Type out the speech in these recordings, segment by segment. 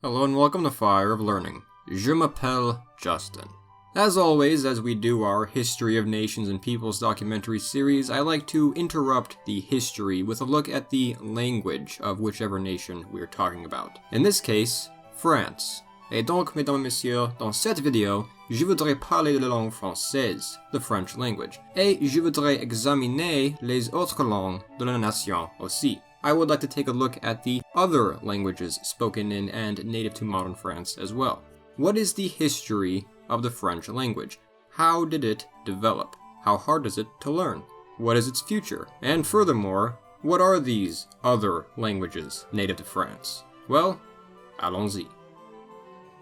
Hello and welcome to Fire of Learning. Je m'appelle Justin. As always, as we do our History of Nations and Peoples documentary series, I like to interrupt the history with a look at the language of whichever nation we're talking about. In this case, France. Et donc, mesdames et messieurs, dans cette vidéo, je voudrais parler de la langue française, the French language, et je voudrais examiner les autres langues de la nation aussi. I would like to take a look at the other languages spoken in and native to modern France as well. What is the history of the French language? How did it develop? How hard is it to learn? What is its future? And furthermore, what are these other languages native to France? Well, allons-y.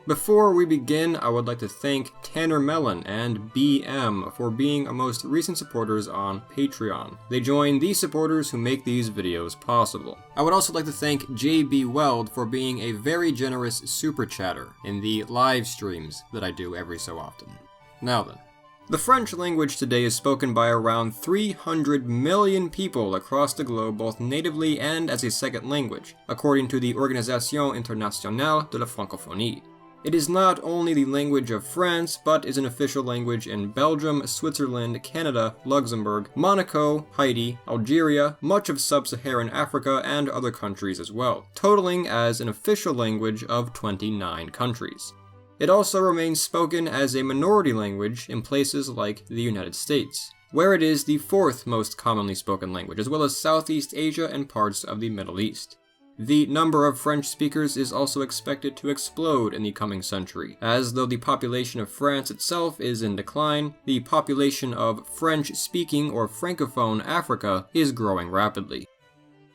Before we begin, I would like to thank Tanner Mellon and BM for being most recent supporters on Patreon. They join these supporters who make these videos possible. I would also like to thank JB Weld for being a very generous super chatter in the live streams that I do every so often. Now then. The French language today is spoken by around 300 million people across the globe, both natively and as a second language, according to the Organisation Internationale de la Francophonie. It is not only the language of France, but is an official language in Belgium, Switzerland, Canada, Luxembourg, Monaco, Haiti, Algeria, much of sub-Saharan Africa, and other countries as well, totaling as an official language of 29 countries. It also remains spoken as a minority language in places like the United States, where it is the fourth most commonly spoken language, as well as Southeast Asia and parts of the Middle East. The number of French speakers is also expected to explode in the coming century. As though the population of France itself is in decline, the population of French-speaking or Francophone Africa is growing rapidly.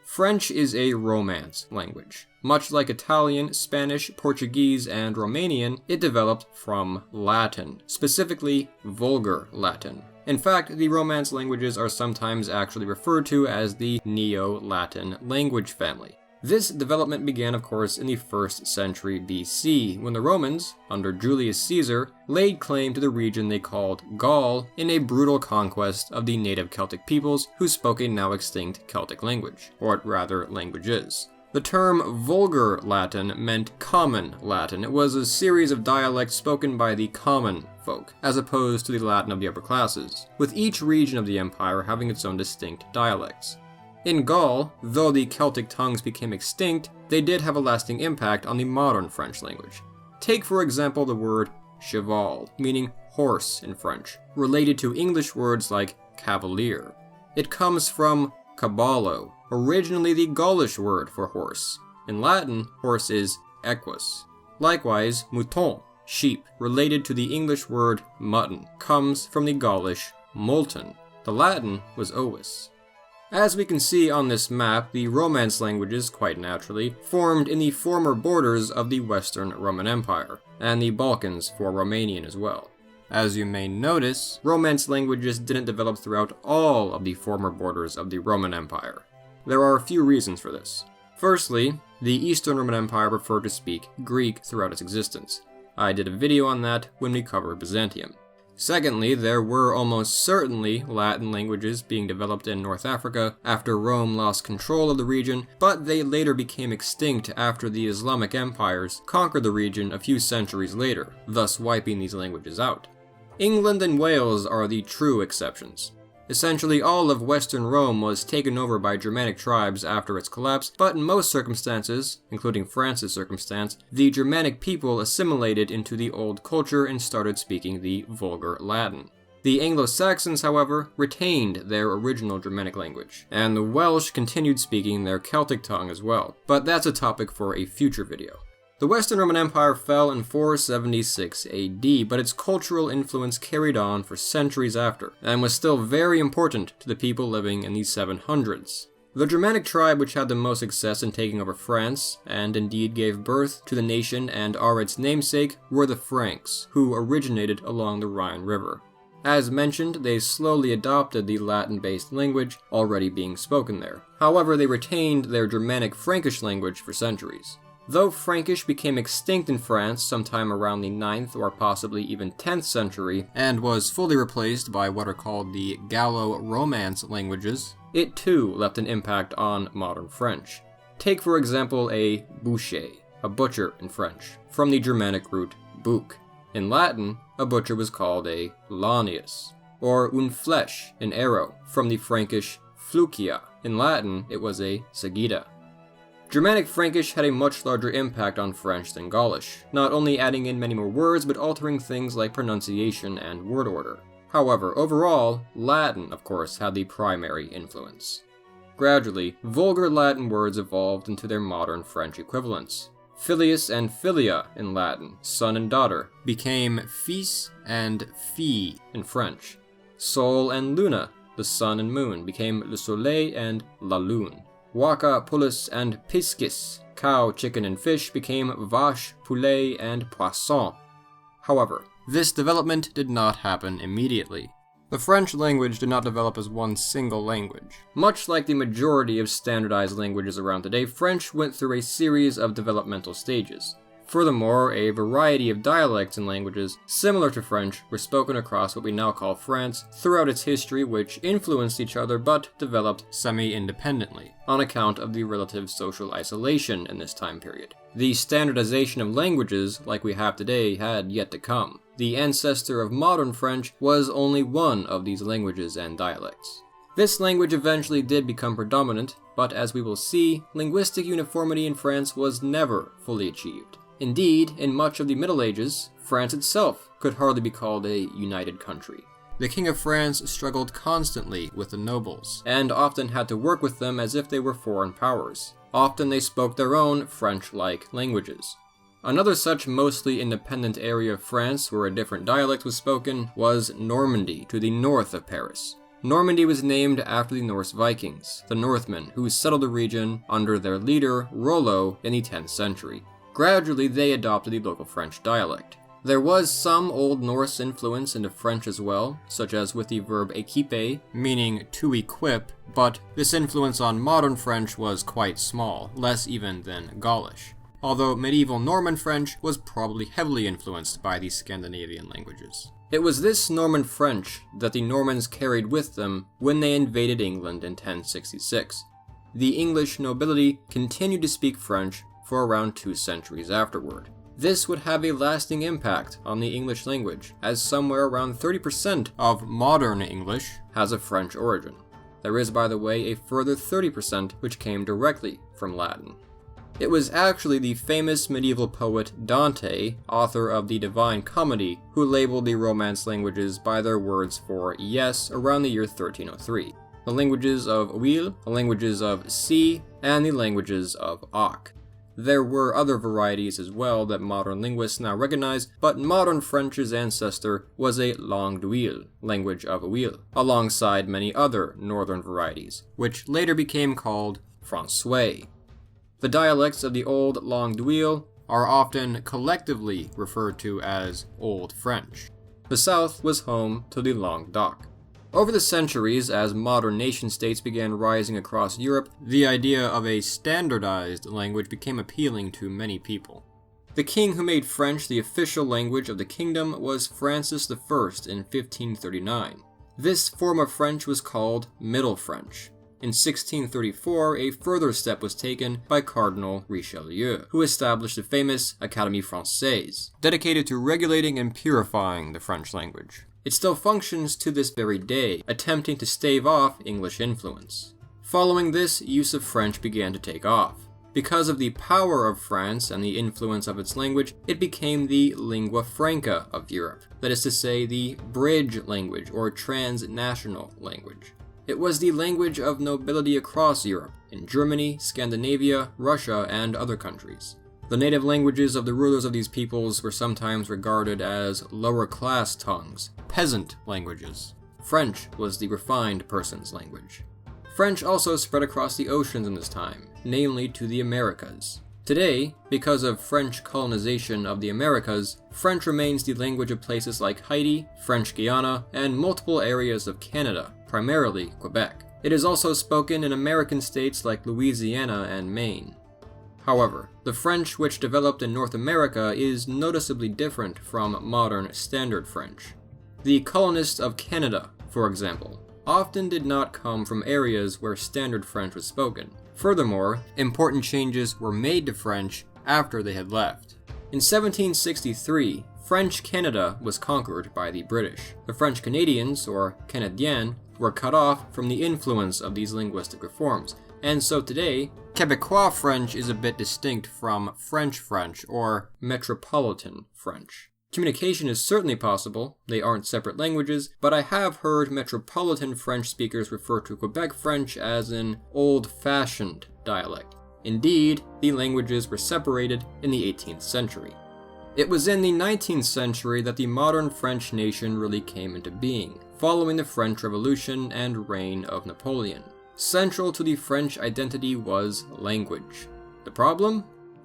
French is a Romance language. Much like Italian, Spanish, Portuguese, and Romanian, it developed from Latin, specifically Vulgar Latin. In fact, the Romance languages are sometimes actually referred to as the Neo-Latin language family. This development began, of course, in the 1st century BC, when the Romans, under Julius Caesar, laid claim to the region they called Gaul in a brutal conquest of the native Celtic peoples who spoke a now extinct Celtic language, or rather languages. The term Vulgar Latin meant common Latin. It was a series of dialects spoken by the common folk, as opposed to the Latin of the upper classes, with each region of the empire having its own distinct dialects. In Gaul, though the Celtic tongues became extinct, they did have a lasting impact on the modern French language. Take for example the word cheval, meaning horse in French, related to English words like cavalier. It comes from caballo, originally the Gaulish word for horse. In Latin, horse is equus. Likewise, mouton, sheep, related to the English word mutton, comes from the Gaulish molten. The Latin was ovis. As we can see on this map, the Romance languages, quite naturally, formed in the former borders of the Western Roman Empire, and the Balkans for Romanian as well. As you may notice, Romance languages didn't develop throughout all of the former borders of the Roman Empire. There are a few reasons for this. Firstly, the Eastern Roman Empire preferred to speak Greek throughout its existence. I did a video on that when we covered Byzantium. Secondly, there were almost certainly Latin languages being developed in North Africa after Rome lost control of the region, but they later became extinct after the Islamic empires conquered the region a few centuries later, thus wiping these languages out. England and Wales are the true exceptions. Essentially all of Western Rome was taken over by Germanic tribes after its collapse, but in most circumstances, including France's circumstance, the Germanic people assimilated into the old culture and started speaking the Vulgar Latin. The Anglo-Saxons, however, retained their original Germanic language, and the Welsh continued speaking their Celtic tongue as well, but that's a topic for a future video. The Western Roman Empire fell in 476 AD, but its cultural influence carried on for centuries after, and was still very important to the people living in the 700s. The Germanic tribe which had the most success in taking over France, and indeed gave birth to the nation and are its namesake, were the Franks, who originated along the Rhine River. As mentioned, they slowly adopted the Latin-based language already being spoken there. However, they retained their Germanic Frankish language for centuries. Though Frankish became extinct in France sometime around the 9th or possibly even 10th century, and was fully replaced by what are called the Gallo-Romance languages, it too left an impact on modern French. Take for example a boucher. a butcher in French, from the Germanic root bouc. In Latin, a butcher was called a lanius, or une flèche, an arrow, from the Frankish flucia. In Latin, it was a sagitta. Germanic Frankish had a much larger impact on French than Gaulish, not only adding in many more words, but altering things like pronunciation and word order. However, overall, Latin, of course, had the primary influence. Gradually, vulgar Latin words evolved into their modern French equivalents. Filius and filia in Latin, son and daughter, became fils and fille in French. Sol and luna, the sun and moon, became le soleil and la lune. Vaca, poulus, and piscis, cow, chicken, and fish, became vache, poulet, and poisson. However, this development did not happen immediately. The French language did not develop as one single language. Much like the majority of standardized languages around today, French went through a series of developmental stages. Furthermore, a variety of dialects and languages similar to French were spoken across what we now call France throughout its history, which influenced each other but developed semi-independently, on account of the relative social isolation in this time period. The standardization of languages, like we have today, had yet to come. The ancestor of modern French was only one of these languages and dialects. This language eventually did become predominant, but as we will see, linguistic uniformity in France was never fully achieved. Indeed, in much of the Middle Ages, France itself could hardly be called a united country. The King of France struggled constantly with the nobles, and often had to work with them as if they were foreign powers. Often they spoke their own French-like languages. Another such mostly independent area of France where a different dialect was spoken was Normandy, to the north of Paris. Normandy was named after the Norse Vikings, the Northmen who settled the region under their leader, Rollo, in the 10th century. Gradually, they adopted the local French dialect. There was some Old Norse influence into French as well, such as with the verb équiper, meaning to equip, but this influence on modern French was quite small, less even than Gaulish. Although medieval Norman French was probably heavily influenced by the Scandinavian languages. It was this Norman French that the Normans carried with them when they invaded England in 1066. The English nobility continued to speak French for around 2 centuries afterward. This would have a lasting impact on the English language, as somewhere around 30% of modern English has a French origin. There is, by the way, a further 30% which came directly from Latin. It was actually the famous medieval poet Dante, author of the Divine Comedy, who labeled the Romance languages by their words for yes around the year 1303. The languages of Ouil, the languages of Si, and the languages of Oc. There were other varieties as well that modern linguists now recognize, but modern French's ancestor was a langue d'Ouil, language of Ouil, alongside many other northern varieties, which later became called Français. The dialects of the old langue d'Ouil are often collectively referred to as Old French. The south was home to the Languedoc. Over the centuries, as modern nation-states began rising across Europe, the idea of a standardized language became appealing to many people. The king who made French the official language of the kingdom was Francis I in 1539. This form of French was called Middle French. In 1634, a further step was taken by Cardinal Richelieu, who established the famous Académie Française, dedicated to regulating and purifying the French language. It still functions to this very day, attempting to stave off English influence. Following this, use of French began to take off. Because of the power of France and the influence of its language, it became the lingua franca of Europe, that is to say, the bridge language or transnational language. It was the language of nobility across Europe, in Germany, Scandinavia, Russia, and other countries. The native languages of the rulers of these peoples were sometimes regarded as lower-class tongues, peasant languages. French was the refined person's language. French also spread across the oceans in this time, namely to the Americas. Today, because of French colonization of the Americas, French remains the language of places like Haiti, French Guiana, and multiple areas of Canada, primarily Quebec. It is also spoken in American states like Louisiana and Maine. However, the French which developed in North America is noticeably different from modern Standard French. The colonists of Canada, for example, often did not come from areas where Standard French was spoken. Furthermore, important changes were made to French after they had left. In 1763, French Canada was conquered by the British. The French Canadians, or Canadiens, were cut off from the influence of these linguistic reforms, and so today, Quebecois French is a bit distinct from French French, or Metropolitan French. Communication is certainly possible, they aren't separate languages, but I have heard Metropolitan French speakers refer to Quebec French as an old-fashioned dialect. Indeed, the languages were separated in the 18th century. It was in the 19th century that the modern French nation really came into being, following the French Revolution and reign of Napoleon. Central to the French identity was language. The problem?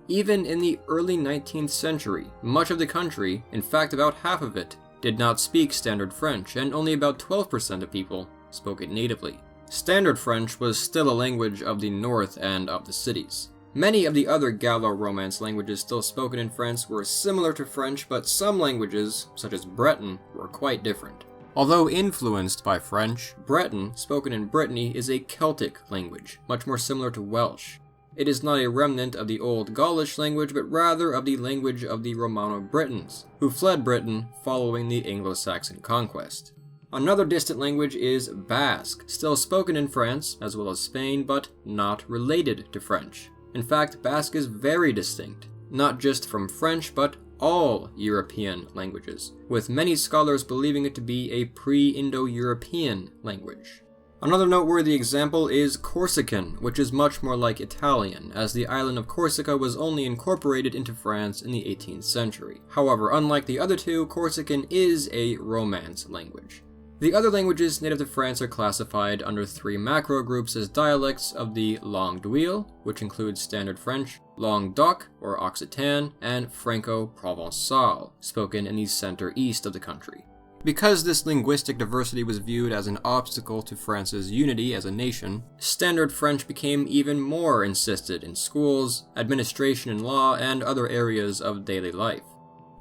Even in the early 19th century, much of the country, in fact about half of it, did not speak Standard French, and only about 12% of people spoke it natively. Standard French was still a language of the north and of the cities. Many of the other Gallo-Romance languages still spoken in France were similar to French, but some languages, such as Breton, were quite different. Although influenced by French, Breton, spoken in Brittany, is a Celtic language, much more similar to Welsh. It is not a remnant of the Old Gaulish language, but rather of the language of the Romano-Britons, who fled Britain following the Anglo-Saxon conquest. Another distant language is Basque, still spoken in France, as well as Spain, but not related to French. In fact, Basque is very distinct, not just from French, but all European languages, with many scholars believing it to be a pre-Indo-European language. Another noteworthy example is Corsican, which is much more like Italian, as the island of Corsica was only incorporated into France in the 18th century. However, unlike the other two, Corsican is a Romance language. The other languages native to France are classified under three macro groups as dialects of the Langue d'Oil, which includes Standard French, Languedoc, or Occitan, and Franco-Provençal, spoken in the center-east of the country. Because this linguistic diversity was viewed as an obstacle to France's unity as a nation, Standard French became even more insisted in schools, administration and law, and other areas of daily life.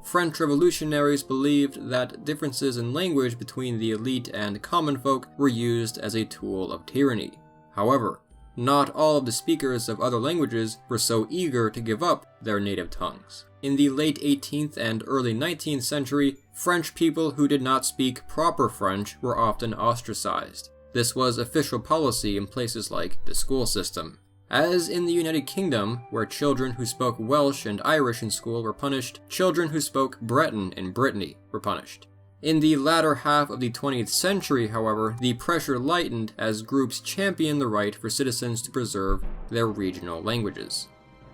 French revolutionaries believed that differences in language between the elite and common folk were used as a tool of tyranny. However, not all of the speakers of other languages were so eager to give up their native tongues. In the late 18th and early 19th century, French people who did not speak proper French were often ostracized. This was official policy in places like the school system. As in the United Kingdom, where children who spoke Welsh and Irish in school were punished, children who spoke Breton in Brittany were punished. In the latter half of the 20th century, however, the pressure lightened as groups championed the right for citizens to preserve their regional languages.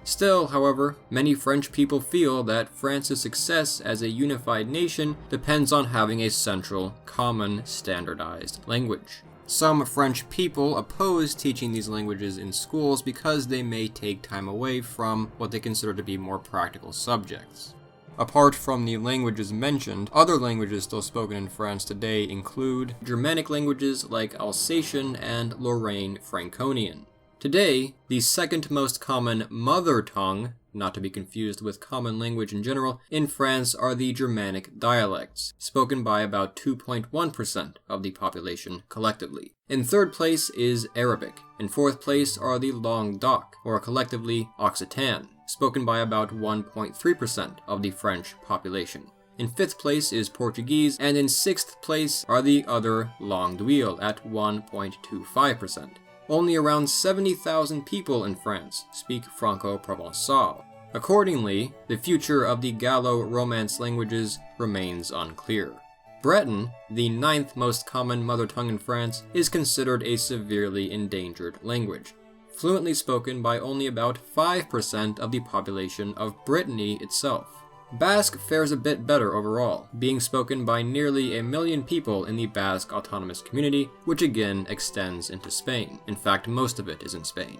Still, however, many French people feel that France's success as a unified nation depends on having a central, common, standardized language. Some French people oppose teaching these languages in schools because they may take time away from what they consider to be more practical subjects. Apart from the languages mentioned, other languages still spoken in France today include Germanic languages like Alsatian and Lorraine Franconian. Today, the second most common mother tongue, not to be confused with common language in general, in France are the Germanic dialects, spoken by about 2.1% of the population collectively. In third place is Arabic. In fourth place are the Languedoc, or collectively Occitan, spoken by about 1.3% of the French population. In fifth place is Portuguese, and in sixth place are the other Langue d'Oil at 1.25%. Only around 70,000 people in France speak Franco-Provençal. Accordingly, the future of the Gallo-Romance languages remains unclear. Breton, the ninth most common mother tongue in France, is considered a severely endangered language, fluently spoken by only about 5% of the population of Brittany itself. Basque fares a bit better overall, being spoken by nearly 1 million people in the Basque Autonomous Community, which again extends into Spain. In fact, most of it is in Spain.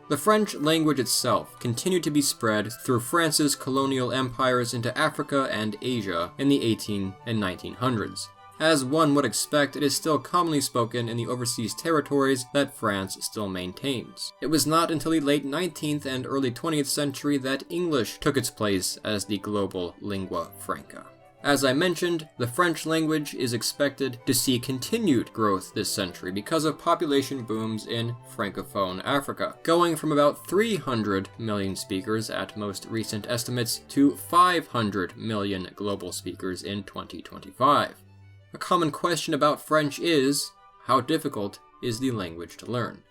The French language itself continued to be spread through France's colonial empires into Africa and Asia in the 18 and 1900s. As one would expect, it is still commonly spoken in the overseas territories that France still maintains. It was not until the late 19th and early 20th century that English took its place as the global lingua franca. As I mentioned, the French language is expected to see continued growth this century because of population booms in Francophone Africa, going from about 300 million speakers at most recent estimates to 500 million global speakers in 2025. A common question about French is, how difficult is the language to learn?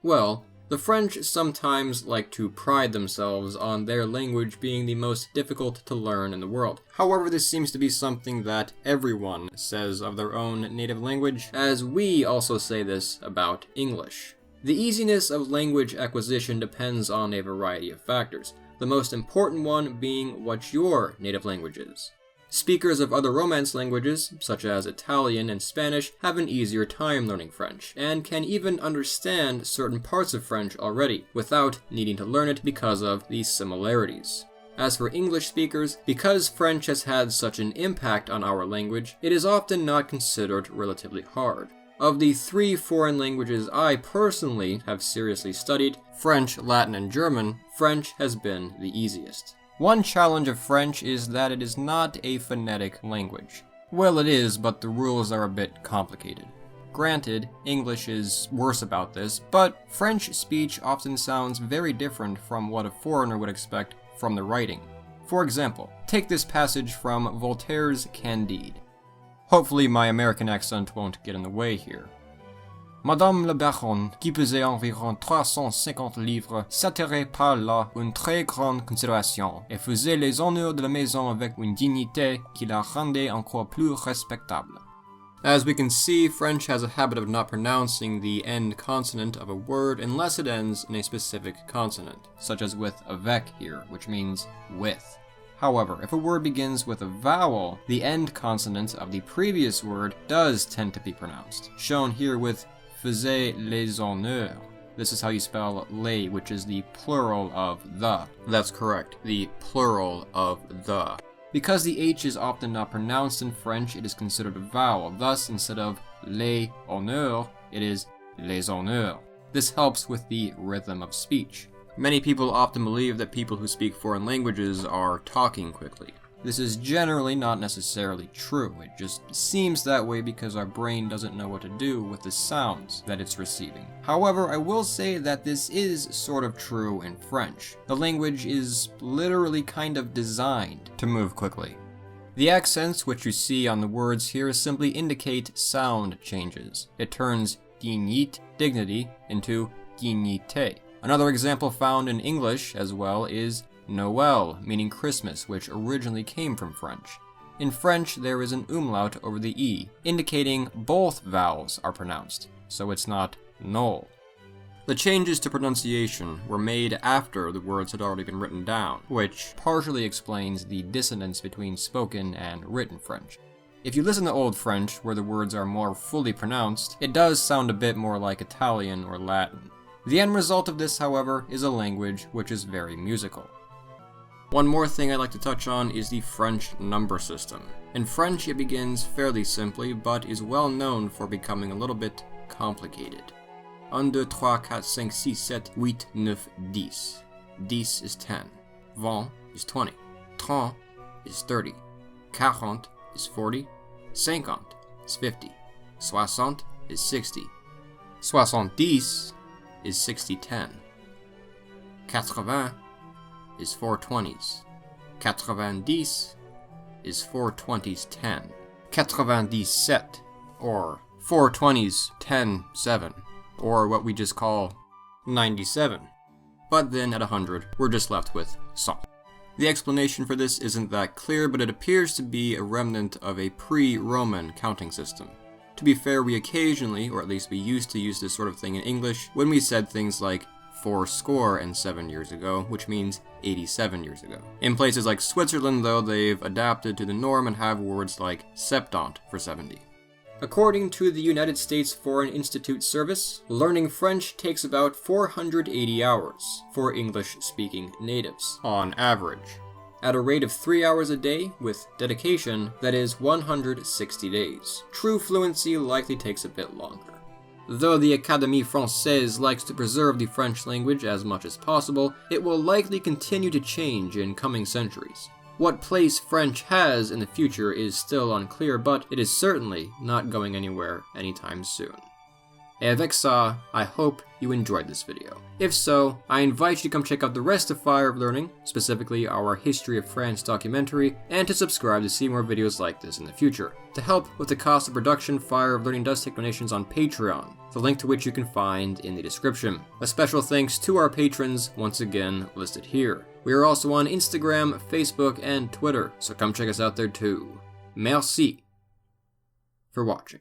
Well, the French sometimes like to pride themselves on their language being the most difficult to learn in the world. However, this seems to be something that everyone says of their own native language, as we also say this about English. The easiness of language acquisition depends on a variety of factors, the most important one being what your native language is. Speakers of other Romance languages, such as Italian and Spanish, have an easier time learning French, and can even understand certain parts of French already, without needing to learn it because of these similarities. As for English speakers, because French has had such an impact on our language, it is often not considered relatively hard. Of the 3 foreign languages I personally have seriously studied, French, Latin, and German, French has been the easiest. One challenge of French is that it is not a phonetic language. Well, it is, but the rules are a bit complicated. Granted, English is worse about this, but French speech often sounds very different from what a foreigner would expect from the writing. For example, take this passage from Voltaire's Candide. Hopefully my American accent won't get in the way here. Madame la Baronne, qui pesait environ 350 livres, s'attirait par là une très grande considération et faisait les honneurs de la maison avec une dignité qui la rendait encore plus respectable. As we can see, French has a habit of not pronouncing the end consonant of a word unless it ends in a specific consonant, such as with avec here, which means with. However, if a word begins with a vowel, the end consonant of the previous word does tend to be pronounced, shown here with faisait les honneurs. This is how you spell les, which is the plural of the. That's correct, the plural of the. Because the H is often not pronounced in French, it is considered a vowel. Thus, instead of les honneurs, it is les honneurs. This helps with the rhythm of speech. Many people often believe that people who speak foreign languages are talking quickly. This is generally not necessarily true. It just seems that way because our brain doesn't know what to do with the sounds that it's receiving. However, I will say that this is sort of true in French. The language is literally kind of designed to move quickly. The accents which you see on the words here simply indicate sound changes. It turns dignité, dignity, into dignité. Another example found in English as well is Noël, meaning Christmas, which originally came from French. In French, there is an umlaut over the E, indicating both vowels are pronounced, so it's not Noël. The changes to pronunciation were made after the words had already been written down, which partially explains the dissonance between spoken and written French. If you listen to Old French, where the words are more fully pronounced, it does sound a bit more like Italian or Latin. The end result of this, however, is a language which is very musical. One more thing I'd like to touch on is the French number system. In French, it begins fairly simply, but is well known for becoming a little bit complicated. 1, 2, 3, 4, 5, 6, 7, 8, 9, 10. 10 is 10. 20 is 20. 30 is 30. 40 is 40. 50 is 50. 60 is 60. 70 is 60-10. 80 is 4 20s. 90 is 4 20s 10. 97, or 4 20s 10 7, or what we just call 97. But then at 100, we're just left with 100. The explanation for this isn't that clear, but it appears to be a remnant of a pre-Roman counting system. To be fair, we occasionally, or at least we used to use this sort of thing in English, when we said things like 4score years ago, which means 87 years ago. In places like Switzerland, though, they've adapted to the norm and have words like septante for 70. According to the United States Foreign Institute Service, learning French takes about 480 hours for English-speaking natives, on average. At a rate of 3 hours a day, with dedication, that is 160 days. True fluency likely takes a bit longer. Though the Académie Française likes to preserve the French language as much as possible, it will likely continue to change in coming centuries. What place French has in the future is still unclear, but it is certainly not going anywhere anytime soon. Et avec ça, I hope you enjoyed this video. If so, I invite you to come check out the rest of Fire of Learning, specifically our History of France documentary, and to subscribe to see more videos like this in the future. To help with the cost of production, Fire of Learning does take donations on Patreon, the link to which you can find in the description. A special thanks to our patrons, once again listed here. We are also on Instagram, Facebook, and Twitter, so come check us out there too. Merci for watching.